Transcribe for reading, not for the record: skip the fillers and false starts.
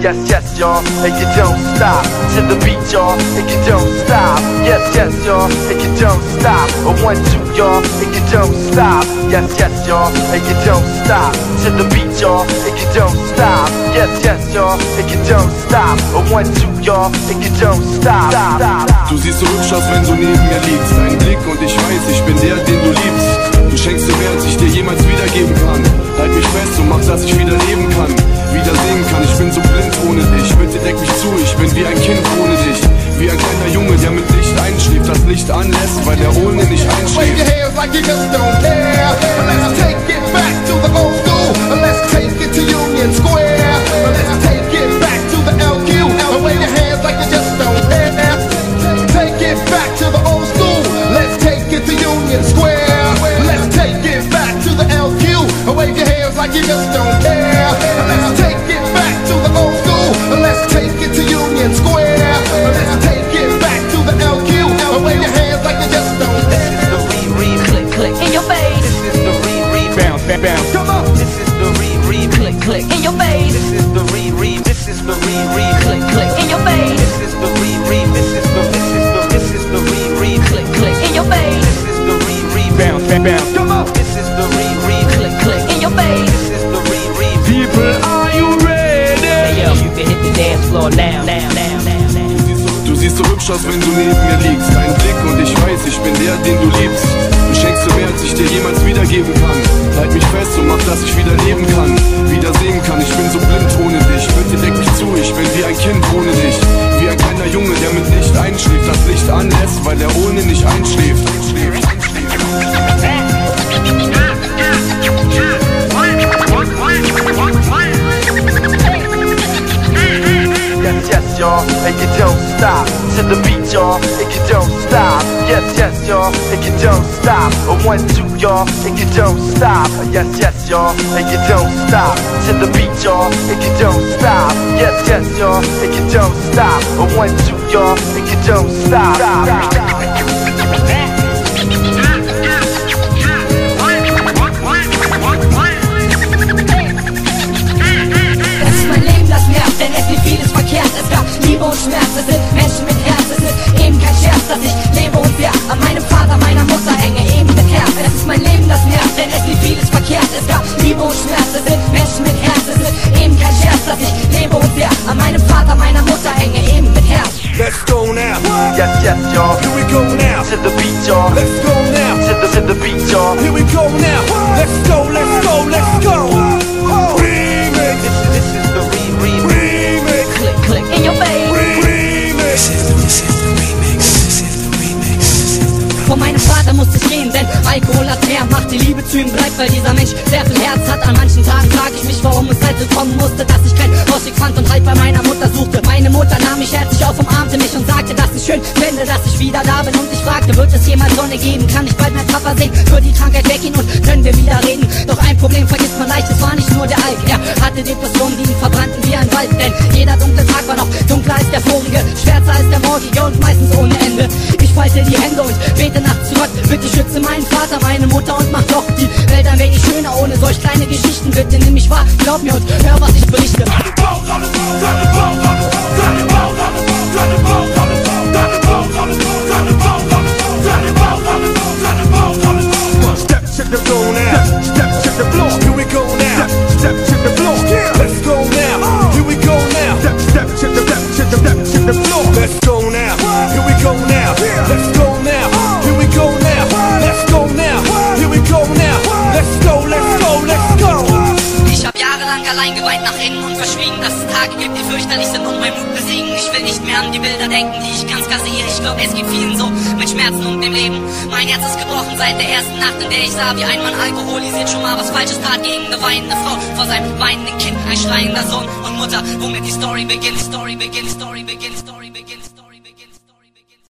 Yes, yes, y'all, and you don't stop. To the beat, y'all, and you don't stop. Yes, yes, y'all, and you don't stop. A 1, 2, y'all, and you don't stop. Yes, yes, y'all, and you don't stop. To the beat, y'all, and you don't stop. Yes, yes, y'all, and you don't stop. A 1, 2, y'all, and you don't stop. Du siehst so hübsch aus, wenn du neben mir liegst. Dein Blick und ich weiß, ich bin der, den du liebst. Du schenkst mir mehr, als ich dir jemals wiedergeben kann. Halt mich fest und mach, dass ich wieder leben kann, wieder sehen kann. Ich bin so blind ohne dich. Bitte deck mich zu, ich bin wie ein Kind ohne dich. Wie ein kleiner Junge, der mit Licht einschläft, das Licht anlässt, weil der ohne nicht einschläft. Wave your hands like you just don't care. Let's take it back to the old school. Let's take it to Union Square. Let's take it back to the LQ. Wave your hands like you just don't care. Take it back to the old school. Let's take it to Union Square. Let's take it back to the LQ. Wave your hands like you just don't care. Let's take it back to the old school. Let's take it to Union Square. Let's take it back to the LQ. Wave your hands like you just don't care. This is the re-re, click, click in your face. This is the re-re, Bounce, bounce. Come on. This is the re-re, click, click in your face. This is the re-re, this is the re-re, click, click in your face. This is the re-re, this is the re-re, click, click in your face. This is the re-re, Bounce, bounce. Come on. this is the re-re, click, click in your face. This is the re-re. People, are you ready? Hey yo, you can hit the dance floor now. Du siehst so hübsch aus, wenn du neben mir liegst. Dein Blick und ich weiß, ich bin der, den du liebst. Du schenkst mir mehr, als ich dir jemals wiedergeben kann. Halt mich fest und mach, dass ich wieder leben kann, wieder sehen kann. Ich bin so blind ohne dich. Bitte deck mich zu, ich bin wie ein Kind ohne dich. Wie ein kleiner Junge, der mit Licht einschläft, das Licht anlässt, weil der ohne nicht einschläft. Yes, yes, y'all, and you don't stop. To the beat, y'all, and you don't stop. Yes, yes, y'all, and you don't stop. A 1, 2, y'all, and you don't stop. Yes, yes, y'all, and you don't stop. To the beat, y'all, and you don't stop. Yes, yes, y'all, and you don't stop. A 1, 2, y'all, and you don't stop. Es ist mein Leben, das nervt, denn es gibt vieles verkehrt. Es gab Liebe und Schmerz, es sind Menschen mit Herz. Es ist eben kein Scherz, dass ich lebe und wer an meinem Vater, meiner Mutter hänge, eben mit Herz. Es ist mein Leben, das nervt, denn es gibt vieles verkehrt. Es gab Liebe und Schmerz, es sind Menschen mit Herz. Es ist eben kein Scherz, dass ich lebe und wer an meinem Vater, meiner Mutter hänge, eben mit Herz. Let's go now. Yes, yes, y'all, Here we go now. to the beat, y'all. Let's go now. To the beat, y'all. Here we go now. Let's go, let's go, let's go. Remix. This is the re-re, Remix. click, click in your face. Remix. Von meinem Vater musste ich gehen, denn Alkohol hat mehr Macht. Die Liebe zu ihm bleibt, weil dieser Mensch sehr viel Herz hat. An manchen Tagen frage ich mich, warum es halt so kommen musste, dass ich keinen Ausweg fand und Halt bei meiner Mutter suchte. Meine Mutter nahm mich herzlich auf, umarmte mich und sagte, dass ich schön fände, dass ich wieder da bin. Und ich fragte, wird es jemals Sonne geben? Kann ich bald mein Papa sehen? Wird die Krankheit weggehen und können wir wieder reden? Doch ein Problem vergisst man leicht, es war nicht nur der Alk. Er hatte Depressionen, die ihn verbrannten wie ein Wald. Denn jeder dunkle Tag war noch dunkler als der vorige, schwärzer als der morgige und meistens ohne Ende. Ich falte die Hände und bete nachts zu Gott. Bitte schütze meinen Vater, meine Mutter und mach doch die Welt ein wenig schöner ohne solch kleine Geschichten. Bitte nimm mich wahr, glaub mir und hör, was ich berichte. Step to the floor now. Step to the floor. Here we go now. Step to the floor. Let's go now. Here we go now. Step to the floor. Let's go now. Here we go now. Let's go now. Here we go now. Let's go now. Here we go now. Let's go, let's go, let's go. Ich hab jahrelang allein geweint nach innen und verschwiegen, dass es Tage gibt, die fürchterlich sind und mein Mut besiegen. Ich will nicht mehr an die Bilder denken, die ich ganz klar sehe. Ich glaub, es geht vielen so, mit Schmerzen und dem Leben. Mein Herz ist gebrochen seit der ersten Nacht, in der ich sah, wie ein Mann alkoholisiert schon mal was Falsches tat gegen eine weinende Frau. Vor seinem weinenden Kind, ein schreiender Sohn und Mutter, womit die Story beginnt. Story beginnt, Story beginnt, Story beginnt, Story.